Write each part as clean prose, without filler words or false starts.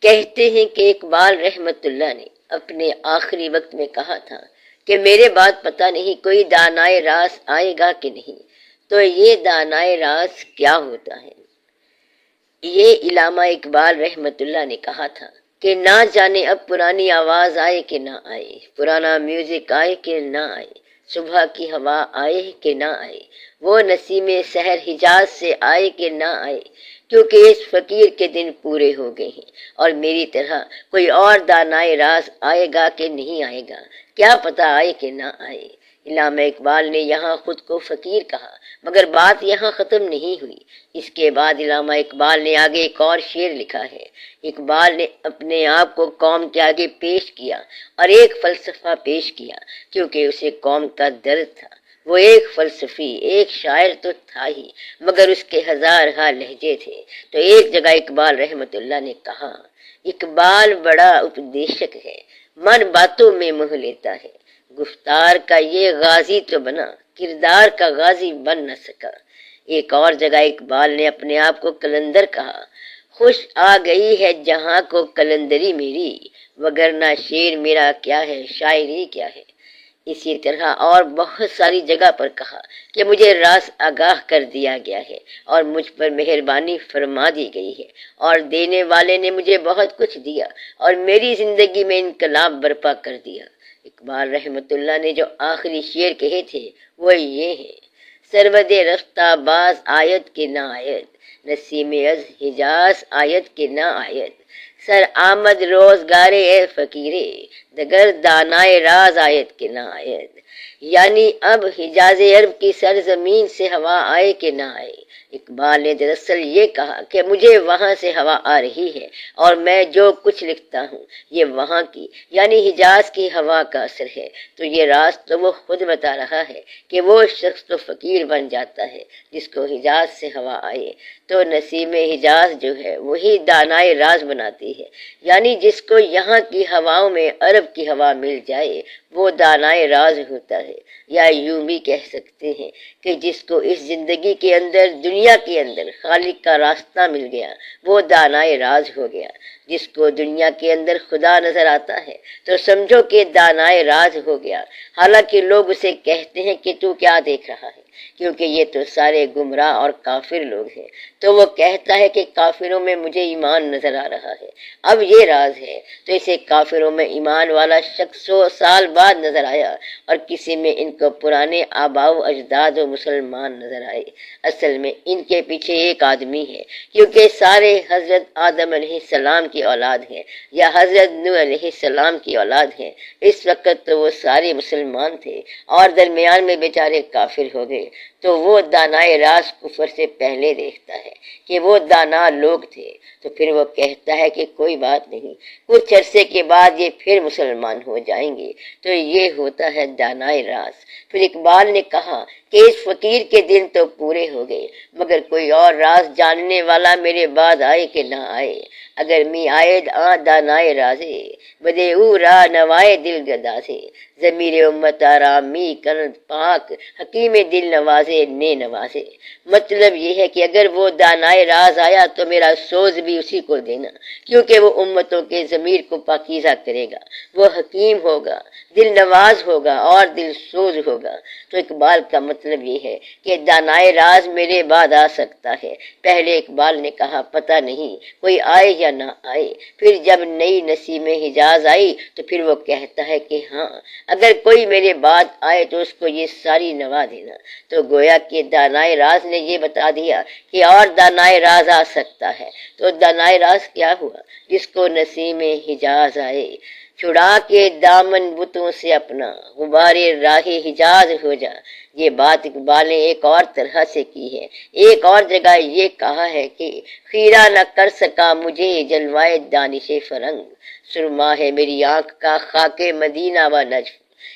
کہتے ہیں کہ اقبال رحمت اللہ نے اپنے آخری وقت میں کہا تھا کہ میرے بعد پتہ نہیں کوئی دانائے راز آئے گا کہ نہیں، تو یہ دانائے راز کیا ہوتا ہے؟ یہ علامہ اقبال رحمت اللہ نے کہا تھا کہ نہ جانے اب پرانی آواز آئے کہ نہ آئے، پرانا میوزک آئے کہ نہ آئے، صبح کی ہوا آئے کہ نہ آئے، وہ نسیم سحر حجاز سے آئے کہ نہ آئے، کیونکہ اس فقیر کے دن پورے ہو گئے ہیں اور میری طرح کوئی اور دانائے راز آئے گا کہ نہیں آئے گا، کیا پتہ آئے کہ نہ آئے۔ علامہ اقبال نے یہاں خود کو فقیر کہا، مگر بات یہاں ختم نہیں ہوئی۔ اس کے بعد علامہ اقبال نے آگے ایک اور شعر لکھا ہے۔ اقبال نے اپنے آپ کو قوم کے آگے پیش کیا اور ایک فلسفہ پیش کیا، کیونکہ اسے قوم کا درد تھا۔ وہ ایک فلسفی، ایک شاعر تو تھا ہی، مگر اس کے ہزار ہا لہجے تھے۔ تو ایک جگہ اقبال رحمت اللہ نے کہا، اقبال بڑا اپدیشک ہے، من باتوں میں موہ لیتا ہے، گفتار کا یہ غازی تو بنا، کردار کا غازی بن نہ سکا۔ ایک اور جگہ اقبال نے اپنے آپ کو کلندر کہا، خوش آ گئی ہے جہاں کو کلندری میری، وگرنہ شعر میرا کیا ہے، شاعری کیا ہے۔ اسی طرح اور بہت ساری جگہ پر کہا کہ مجھے راز آگاہ کر دیا گیا ہے اور مجھ پر مہربانی فرما دی گئی ہے، اور دینے والے نے مجھے بہت کچھ دیا اور میری زندگی میں انقلاب برپا کر دیا۔ اقبال رحمت اللہ نے جو آخری شعر کہے تھے وہ یہ ہے، سرود رفتہ باز آیت کے نہ آیت، نسیم از حجاز آیت کے نہ آیت، سر آمد روزگارے اے فقیرے، دگر دانائے راز آیت کے نہ آیت۔ یعنی اب حجاز عرب کی سرزمین سے ہوا آئے کہ نہ آئے۔ اقبال نے دراصل یہ کہا کہ مجھے وہاں سے ہوا آ رہی ہے اور میں جو کچھ لکھتا ہوں یہ وہاں کی یعنی حجاز کی ہوا کا اثر ہے۔ تو یہ راز تو وہ خود بتا رہا ہے کہ وہ شخص تو فقیر بن جاتا ہے جس کو حجاز سے ہوا آئے، تو نسیم حجاز جو ہے وہی دانائے راز بناتی ہے، یعنی جس کو یہاں کی ہواؤں میں عرب کی ہوا مل جائے وہ دانائے راز ہوتا ہے۔ یا یوں بھی کہہ سکتے ہیں کہ جس کو اس زندگی کے اندر، دنیا کے اندر خالق کا راستہ مل گیا وہ دانائے راز ہو گیا۔ جس کو دنیا کے اندر خدا نظر آتا ہے تو سمجھو کہ دانائے راز ہو گیا، حالانکہ لوگ اسے کہتے ہیں کہ تو کیا دیکھ رہا ہے، کیونکہ یہ تو سارے گمراہ اور کافر لوگ ہیں، تو وہ کہتا ہے کہ کافروں میں مجھے ایمان نظر آ رہا ہے۔ اب یہ راز ہے تو اسے کافروں میں ایمان والا شخص 100 سال بعد نظر آیا اور کسی میں ان کو پرانے آباء و اجداد و مسلمان نظر آئے۔ اصل میں ان کے پیچھے ایک آدمی ہے، کیونکہ سارے حضرت آدم علیہ السلام کی اولاد ہیں یا حضرت نوح علیہ السلام کی اولاد ہیں۔ اس وقت تو وہ سارے مسلمان تھے اور درمیان میں بیچارے کافر ہو گئے، تو وہ دانائے راز کفر سے پہلے دیکھتا ہے کہ وہ دانا لوگ تھے، تو پھر وہ کہتا ہے کہ کوئی بات نہیں، کچھ عرصے کے بعد یہ پھر مسلمان ہو جائیں گے۔ تو یہ ہوتا ہے دانائے راز۔ پھر اقبال نے کہا کہ اس فقیر کے دن تو پورے ہو گئے، مگر کوئی اور راز جاننے والا میرے بعد آئے کہ نہ آئے، اگر می آئید آ دانائے رازے، بدے او را نوائے دل گدازے، ضمیر امت آرامی کند پاک، حکیم دل نوازے نے نوازے۔ مطلب یہ ہے کہ اگر وہ دانائے راز آیا تو میرا سوز بھی اسی کو دینا، کیونکہ وہ امتوں کے ضمیر کو پاکیزہ کرے گا، وہ حکیم ہوگا، دل نواز ہوگا اور دل سوز ہوگا۔ تو اقبال کا مطلب یہ ہے کہ دانائے راز میرے بعد آ سکتا ہے۔ پہلے اقبال نے کہا پتہ نہیں کوئی آئے یا نہ آئے، پھر جب نئی نسیم حجاز آئی تو پھر وہ کہتا ہے کہ ہاں اگر کوئی میرے بعد آئے تو اس کو یہ ساری نوا دینا۔ تو گویا کہ دانائے راز نے یہ بتا دیا کہ اور دانائے راز آ سکتا ہے۔ تو دانائے راز کیا ہوا؟ جس کو نسیم حجاز آئے، چھڑا کے دامن بتوں سے اپنا، غبار راہ حجاز ہو جا۔ یہ بات اقبال نے ایک اور طرح سے کی ہے۔ ایک اور جگہ یہ کہا ہے کہ خیرہ نہ کر سکا مجھے جلوائے دانش فرنگ، سرما ہے میری آنکھ کا خاک مدینہ و نجف۔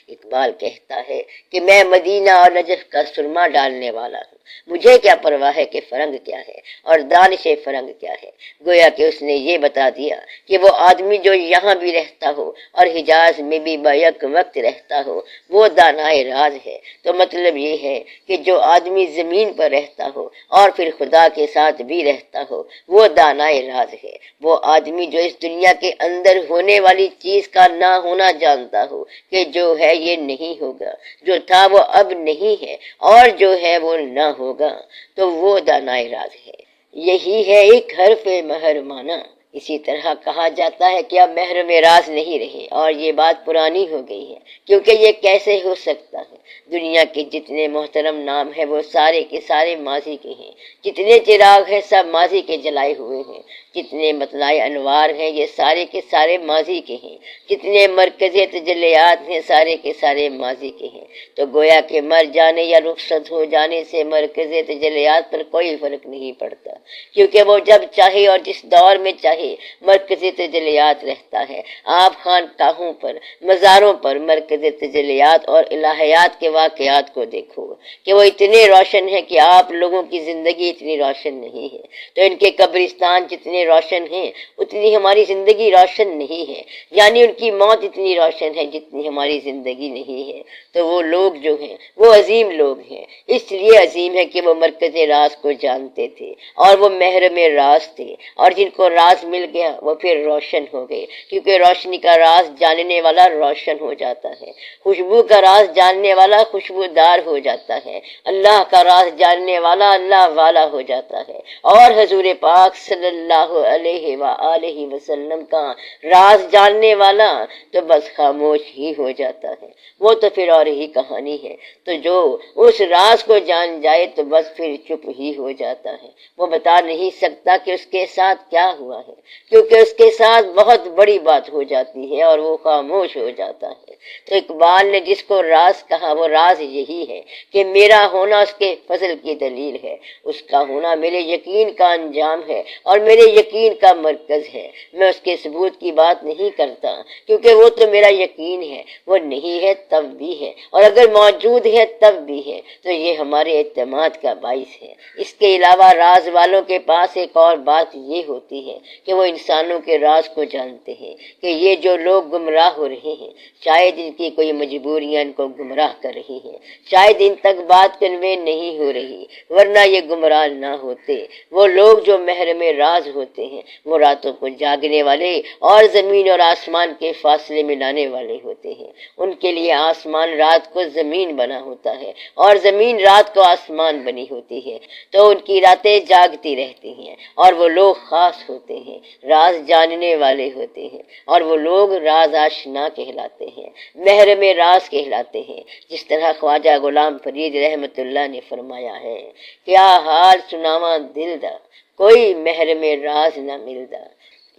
اقبال کہتا ہے کہ میں مدینہ اور نجف کا سرما ڈالنے والا ہوں، مجھے کیا پرواہ ہے کہ فرنگ کیا ہے اور دانش فرنگ کیا ہے۔ گویا کہ اس نے یہ بتا دیا کہ وہ آدمی جو یہاں بھی رہتا ہو اور حجاز میں بھی بیک وقت رہتا ہو وہ دانائے راز ہے۔ تو مطلب یہ ہے کہ جو آدمی زمین پر رہتا ہو اور پھر خدا کے ساتھ بھی رہتا ہو وہ دانائے راز ہے۔ وہ آدمی جو اس دنیا کے اندر ہونے والی چیز کا نہ ہونا جانتا ہو کہ جو ہے یہ نہیں ہوگا، جو تھا وہ اب نہیں ہے اور جو ہے وہ نہ ہوگا، تو وہ دانائے راز ہے۔ یہی ہے ایک حرف مہر مانا۔ اسی طرح کہا جاتا ہے کہ اب محرم راز نہیں رہے اور یہ بات پرانی ہو گئی ہے، کیونکہ یہ کیسے ہو سکتا ہے؟ دنیا کے جتنے محترم نام ہیں وہ سارے کے سارے ماضی کے ہیں، جتنے چراغ ہیں سب ماضی کے جلائے ہوئے ہیں، جتنے مطلع انوار ہیں یہ سارے کے سارے ماضی کے ہیں، جتنے مرکزی تجلیات ہیں سارے کے سارے ماضی کے ہیں۔ تو گویا کہ مر جانے یا رخصت ہو جانے سے مرکزی تجلیات پر کوئی فرق نہیں پڑتا، کیونکہ وہ جب چاہے اور جس دور میں چاہے مرکزی تجلیات رہتا ہے۔ آپ خانقاہوں پر، مزاروں پر مرکزی تجلیات اور الہیات کے واقعات کو دیکھو کہ وہ اتنے روشن ہیں کہ آپ لوگوں کی زندگی اتنی روشن نہیں ہے۔ تو ان کے قبرستان جتنے روشن ہیں اتنی ہماری زندگی روشن نہیں ہے، یعنی ان کی موت اتنی روشن ہے جتنی ہماری زندگی نہیں ہے۔ تو وہ لوگ جو ہیں وہ عظیم لوگ ہیں، اس لیے عظیم ہے کہ وہ مرکز راز کو جانتے تھے اور وہ محرم راز تھے، اور جن کو راز مل گیا وہ پھر روشن ہو گئے، کیونکہ روشنی کا راز جاننے والا روشن ہو جاتا ہے، خوشبو کا راز جاننے والا خوشبودار ہو جاتا ہے، اللہ کا راز جاننے والا اللہ والا ہو جاتا ہے، اور حضور پاک صلی اللہ علیہ وآلہ وسلم کا راز جاننے والا تو بس خاموش ہی ہو جاتا ہے، وہ تو پھر اور ہی کہانی ہے۔ تو جو اس راز کو جان جائے تو بس پھر چپ ہی ہو جاتا ہے، وہ بتا نہیں سکتا کہ اس کے ساتھ کیا ہوا ہے، کیونکہ اس کے ساتھ بہت بڑی بات ہو جاتی ہے اور وہ خاموش ہو جاتا ہے۔ تو اقبال نے جس کو راز کہا وہ راز یہی ہے کہ میرا ہونا اس کے فضل کی دلیل ہے، اس کا ہونا میرے یقین کا انجام ہے اور میرے یقین کا مرکز ہے۔ میں اس کے ثبوت کی بات نہیں کرتا کیونکہ وہ تو میرا یقین ہے، وہ نہیں ہے تب بھی ہے، اور اگر موجود ہے تب بھی ہے، تو یہ ہمارے اعتماد کا باعث ہے۔ اس کے علاوہ راز والوں کے پاس ایک اور بات یہ ہوتی ہے کہ وہ انسانوں کے راز کو جانتے ہیں کہ یہ جو لوگ گمراہ ہو رہے ہیں شاید ان کی کوئی مجبوریاں ان کو گمراہ کر رہی ہیں، شاید ان تک بات کنوے نہیں ہو رہی، ورنہ یہ گمراہ نہ ہوتے۔ وہ لوگ جو محرم راز ہوتے ہیں وہ راتوں کو جاگنے والے اور زمین اور آسمان کے فاصلے میں لانے والے ہوتے ہیں۔ ان کے لیے آسمان رات کو زمین بنا ہوتا ہے اور زمین رات کو آسمان بنی ہوتی ہے، تو ان کی راتیں جاگتی رہتی ہیں، اور وہ لوگ خاص ہوتے ہیں، راز جاننے والے ہوتے ہیں، اور وہ لوگ راز آشنا کہلاتے ہیں، محرم راز کہلاتے ہیں۔ جس طرح خواجہ غلام فرید رحمت اللہ نے فرمایا ہے، کیا حال سناواں دل دا کوئی محرم راز نہ ملدا۔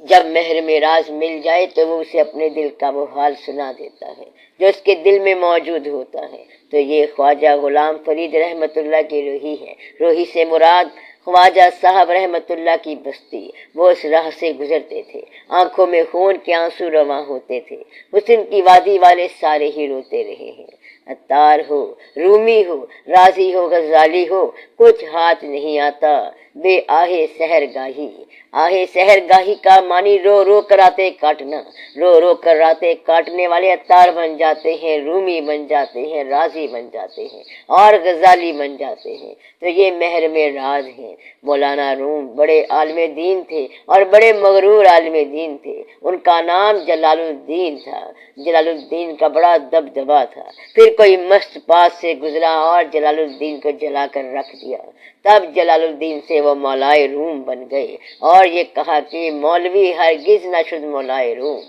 جب محرم راز مل جائے تو وہ اسے اپنے دل کا وہ حال سنا دیتا ہے جو اس کے دل میں موجود ہوتا ہے۔ تو یہ خواجہ غلام فرید رحمت اللہ کی روحی ہے۔ روحی سے مراد خواجہ صاحب رحمت اللہ کی بستی، وہ اس راہ سے گزرتے تھے، آنکھوں میں خون کے آنسو رواں ہوتے تھے۔ حسن کی وادی والے سارے ہی روتے رہے ہیں، عطار ہو، رومی ہو، رازی ہو، غزالی ہو، کچھ ہاتھ نہیں آتا بے آہے سحر گاہی۔ آہے سحر گاہی کا معنی رو رو کر راتے کاٹنا، رو رو کر راتے کاٹنے والے عطار بن جاتے ہیں، رومی بن جاتے ہیں، رازی بن جاتے ہیں اور غزالی بن جاتے ہیں۔ تو یہ محرم راز ہیں۔ مولانا روم بڑے عالم دین تھے اور بڑے مغرور عالم دین تھے۔ ان کا نام جلال الدین تھا۔ جلال الدین کا بڑا دبدبا تھا۔ پھر کوئی مست پاس سے گزرا اور جلال الدین کو جلا کر رکھ دیا، تب جلال الدین سے وہ مولائے روم بن گئے اور یہ کہا کہ مولوی ہرگز نہ شد مولائے روم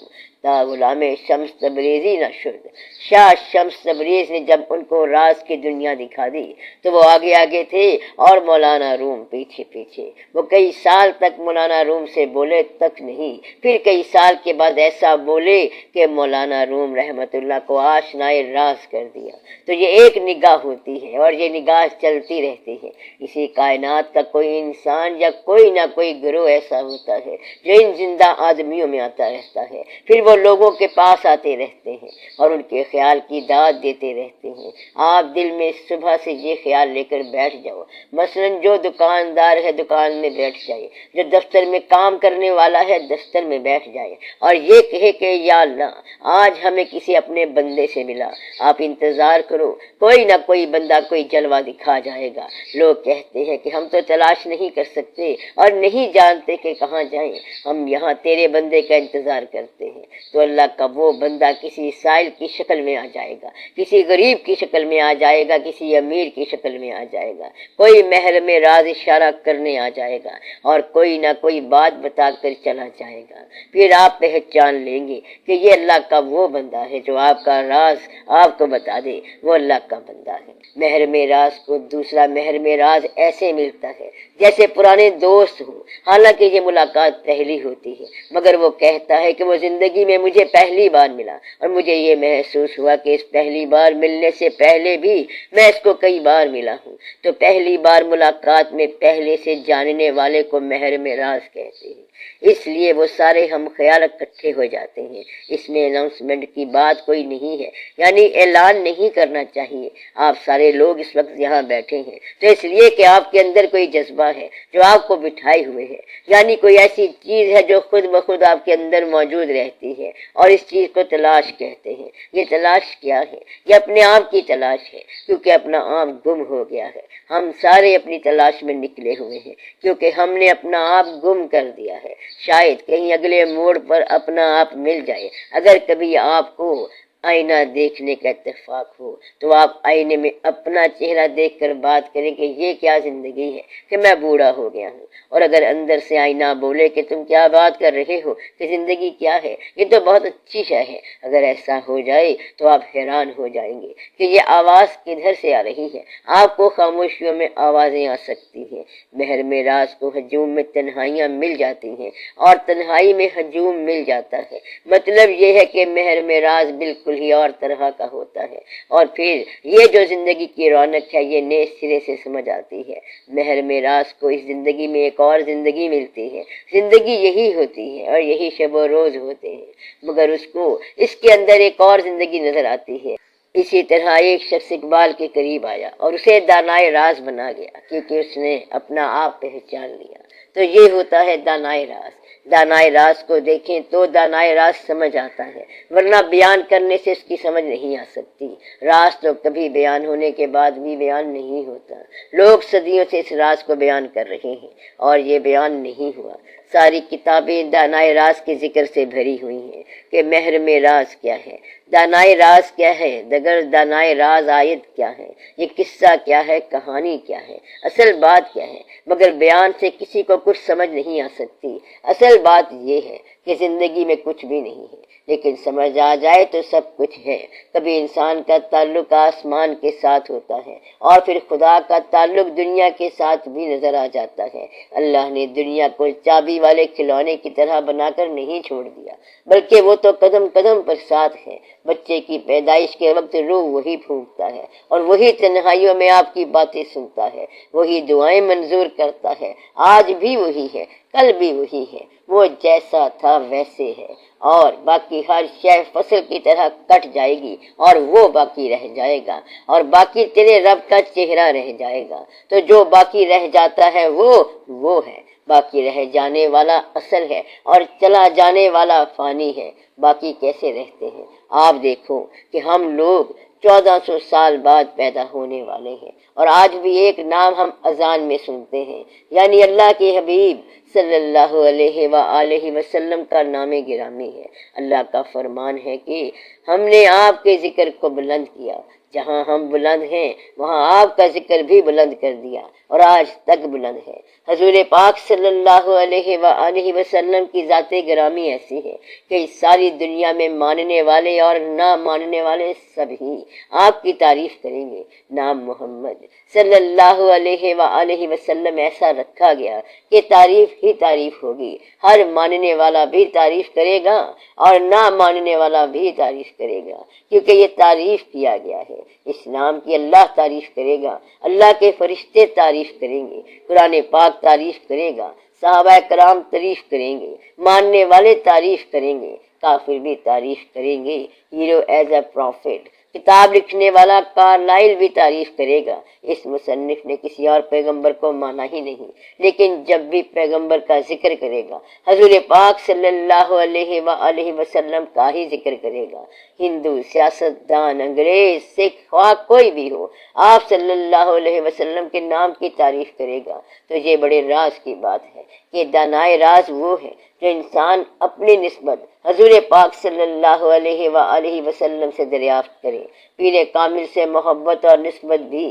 تا غلام شمس تبریزی نہ شد۔ شاہ شمس تبریز نے جب ان کو راز کی دنیا دکھا دی تو وہ آگے آگے تھے اور مولانا روم پیچھے پیچھے۔ وہ کئی سال تک مولانا روم سے بولے تک نہیں، پھر کئی سال کے بعد ایسا بولے کہ مولانا روم رحمت اللہ کو آشنائے راز کر دیا۔ تو یہ ایک نگاہ ہوتی ہے اور یہ نگاہ چلتی رہتی ہے۔ اسی کائنات کا کوئی انسان یا کوئی نہ کوئی گروہ ایسا ہوتا ہے جو ان زندہ آدمیوں میں آتا رہتا ہے، پھر وہ وہ لوگوں کے پاس آتے رہتے ہیں اور ان کے خیال کی داد دیتے رہتے ہیں۔ آپ دل میں صبح سے یہ خیال لے کر بیٹھ جاؤ، مثلاً جو دکاندار ہے دکان میں بیٹھ جائے، جو دفتر میں کام کرنے والا ہے دفتر میں بیٹھ جائے اور یہ کہے کہ یا اللہ آج ہمیں کسی اپنے بندے سے ملا۔ آپ انتظار کرو، کوئی نہ کوئی بندہ کوئی جلوہ دکھا جائے گا۔ لوگ کہتے ہیں کہ ہم تو تلاش نہیں کر سکتے اور نہیں جانتے کہ کہاں جائیں، ہم یہاں تیرے بندے کا انتظار کرتے ہیں۔ تو اللہ کا وہ بندہ کسی سائل کی شکل میں آ جائے گا، کسی غریب کی شکل میں آ جائے گا، کسی امیر کی شکل میں آ جائے گا، کوئی محرم راز اشارہ کرنے آ جائے گا اور کوئی نہ کوئی بات بتا کر چلا جائے گا۔ پھر آپ پہچان لیں گے کہ یہ اللہ کا وہ بندہ ہے جو آپ کا راز آپ کو بتا دے، وہ اللہ کا بندہ ہے۔ محرم راز کو دوسرا محرم راز ایسے ملتا ہے جیسے پرانے دوست ہوں، حالانکہ یہ ملاقات پہلی ہوتی ہے، مگر وہ کہتا ہے کہ وہ زندگی میں مجھے پہلی بار ملا اور مجھے یہ محسوس ہوا کہ اس پہلی بار ملنے سے پہلے بھی میں اس کو کئی بار ملا ہوں۔ تو پہلی بار ملاقات میں پہلے سے جاننے والے کو محرم راز کہتے ہیں، اس لیے وہ سارے ہم خیال اکٹھے ہو جاتے ہیں۔ اس میں اناؤنسمنٹ کی بات کوئی نہیں ہے، یعنی اعلان نہیں کرنا چاہیے۔ آپ سارے لوگ اس وقت یہاں بیٹھے ہیں تو اس لیے کہ آپ کے اندر کوئی جذبہ ہے جو آپ کو بٹھائے ہوئے ہے، یعنی کوئی ایسی چیز ہے جو خود بخود آپ کے اندر موجود رہتی ہے اور اس چیز کو تلاش کہتے ہیں۔ یہ تلاش کیا ہے؟ یہ اپنے آپ کی تلاش ہے، کیونکہ اپنا آپ گم ہو گیا ہے۔ ہم سارے اپنی تلاش میں نکلے ہوئے ہیں کیونکہ ہم نے اپنا آپ گم کر دیا ہے۔ شاید کہیں اگلے موڑ پر اپنا آپ مل جائے۔ اگر کبھی آپ کو آئینہ دیکھنے کا اتفاق ہو تو آپ آئینے میں اپنا چہرہ دیکھ کر بات کریں کہ یہ کیا زندگی ہے کہ میں بوڑھا ہو گیا ہوں، اور اگر اندر سے آئینہ بولے کہ تم کیا بات کر رہے ہو کہ زندگی کیا ہے، یہ تو بہت اچھی شے ہے، اگر ایسا ہو جائے تو آپ حیران ہو جائیں گے کہ یہ آواز کدھر سے آ رہی ہے۔ آپ کو خاموشیوں میں آوازیں آ سکتی ہیں۔ محرم راز کو ہجوم میں تنہائیاں مل جاتی ہیں اور تنہائی میں ہجوم مل جاتا ہے۔ مطلب یہ ہے کہ محرم راز بالکل ہی اور طرح کا ہوتا ہے، اور پھر یہ جو زندگی کی رونق ہے یہ نئے سرے سے سمجھ آتی ہے۔ محرم راز کو اس زندگی میں ایک اور زندگی ملتی ہے، زندگی یہی ہوتی ہے اور یہی شب و روز ہوتے ہیں، مگر اس کو اس کے اندر ایک اور زندگی نظر آتی ہے۔ اسی طرح ایک شخص اقبال کے قریب آیا اور اسے دانائے راز بنا گیا کیونکہ اس نے اپنا آپ پہچان لیا۔ تو یہ ہوتا ہے دانائے راز۔ دانائے راز کو دیکھیں تو دانائے راز سمجھ آتا ہے، ورنہ بیان کرنے سے اس کی سمجھ نہیں آ سکتی۔ راز تو کبھی بیان ہونے کے بعد بھی بیان نہیں ہوتا۔ لوگ صدیوں سے اس راز کو بیان کر رہے ہیں اور یہ بیان نہیں ہوا۔ ساری کتابیں دانائے راز کے ذکر سے بھری ہوئی ہیں کہ محرم راز کیا ہے، دانائے راز کیا ہے، دگر دانائے راز آیت کیا ہے، یہ قصہ کیا ہے، کہانی کیا ہے، اصل بات کیا ہے، مگر بیان سے کسی کو کچھ سمجھ نہیں آ سکتی۔ اصل بات یہ ہے کہ زندگی میں کچھ بھی نہیں ہے، لیکن سمجھ آ جائے تو سب کچھ ہے۔ کبھی انسان کا تعلق آسمان کے ساتھ ہوتا ہے اور پھر خدا کا تعلق دنیا کے ساتھ بھی نظر آ جاتا ہے۔ اللہ نے دنیا کو چابی والے کھلونے کی طرح بنا کر نہیں چھوڑ دیا، بلکہ وہ تو قدم قدم پر ساتھ ہے۔ بچے کی پیدائش کے وقت روح وہی پھونکتا ہے اور وہی تنہائیوں میں آپ کی باتیں سنتا ہے، وہی دعائیں منظور کرتا ہے۔ آج بھی وہی ہے، کل بھی وہی ہے، وہ جیسا تھا ویسے ہے، اور باقی ہر شے فصل کی طرح کٹ جائے گی اور وہ باقی رہ جائے گا، اور باقی تیرے رب کا چہرہ رہ جائے گا۔ تو جو باقی رہ جاتا ہے وہ ہے، باقی رہ جانے والا اصل ہے اور چلا جانے والا فانی ہے۔ باقی کیسے رہتے ہیں؟ آپ دیکھو کہ ہم لوگ 1400 سال بعد پیدا ہونے والے ہیں، اور آج بھی ایک نام ہم اذان میں سنتے ہیں، یعنی اللہ کے حبیب صلی اللہ علیہ وآلہ وسلم کا نام گرامی ہے۔ اللہ کا فرمان ہے کہ ہم نے آپ کے ذکر کو بلند کیا، جہاں ہم بلند ہیں وہاں آپ کا ذکر بھی بلند کر دیا اور آج تک بلند ہے۔ حضور پاک صلی اللہ علیہ وآلہ وسلم کی ذات گرامی ایسی ہے کہ اس ساری دنیا میں ماننے والے اور نہ ماننے والے سب ہی آپ کی تعریف کریں گے۔ نام محمد صلی اللہ علیہ وآلہ وسلم ایسا رکھا گیا کہ تعریف ہی تعریف ہوگی، ہر ماننے والا بھی تعریف کرے گا اور نہ ماننے والا بھی تعریف کرے گا، کیونکہ یہ تعریف کیا گیا ہے۔ اسلام کی اللہ تعریف کرے گا، اللہ کے فرشتے تعریف کریں گے، قرآن پاک تعریف کرے گا، صحابہ کرام تعریف کریں گے، ماننے والے تعریف کریں گے، کافر بھی تعریف کریں گے. Hero as a prophet. کتاب لکھنے والا کارلائل بھی تعریف کرے گا. اس مصنف نے کسی اور پیغمبر کو مانا ہی نہیں، لیکن جب بھی پیغمبر کا ذکر کرے گا حضور پاک صلی اللہ علیہ وآلہ وسلم کا ہی ذکر کرے گا. ہندو، سیاستدان، انگریز، سکھ، خواہ کوئی بھی ہو، آپ صلی اللہ علیہ وسلم کے نام کی تعریف کرے گا. تو یہ بڑے راز کی بات ہے کہ دانائے راز وہ ہے جو انسان اپنی نسبت حضور پاک صلی اللہ علیہ وآلہ وسلم سے دریافت کرے. پیر کامل سے محبت اور نسبت بھی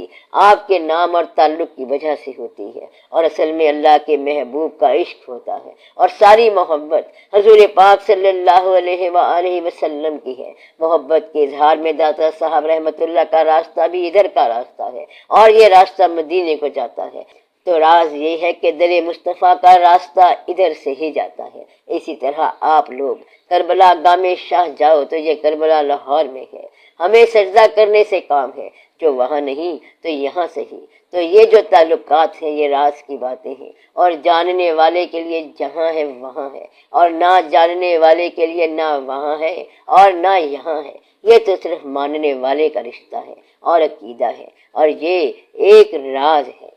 آپ کے نام اور تعلق کی وجہ سے ہوتی ہے، اور اصل میں اللہ کے محبوب کا عشق ہوتا ہے، اور ساری محبت حضور پاک صلی اللہ علیہ وآلہ وسلم کی ہے. محبت کے اظہار میں داتا صاحب رحمت اللہ کا راستہ بھی ادھر کا راستہ ہے، اور یہ راستہ مدینے کو جاتا ہے. تو راز یہ ہے کہ در مصطفیٰ کا راستہ ادھر سے ہی جاتا ہے. اسی طرح آپ لوگ کربلا گام شاہ جاؤ تو یہ کربلا لاہور میں ہے. ہمیں سجدہ کرنے سے کام ہے، جو وہاں نہیں تو یہاں سے ہی. تو یہ جو تعلقات ہیں یہ راز کی باتیں ہیں، اور جاننے والے کے لیے جہاں ہے وہاں ہے، اور نہ جاننے والے کے لیے نہ وہاں ہے اور نہ یہاں ہے. یہ تو صرف ماننے والے کا رشتہ ہے اور عقیدہ ہے، اور یہ ایک راز ہے.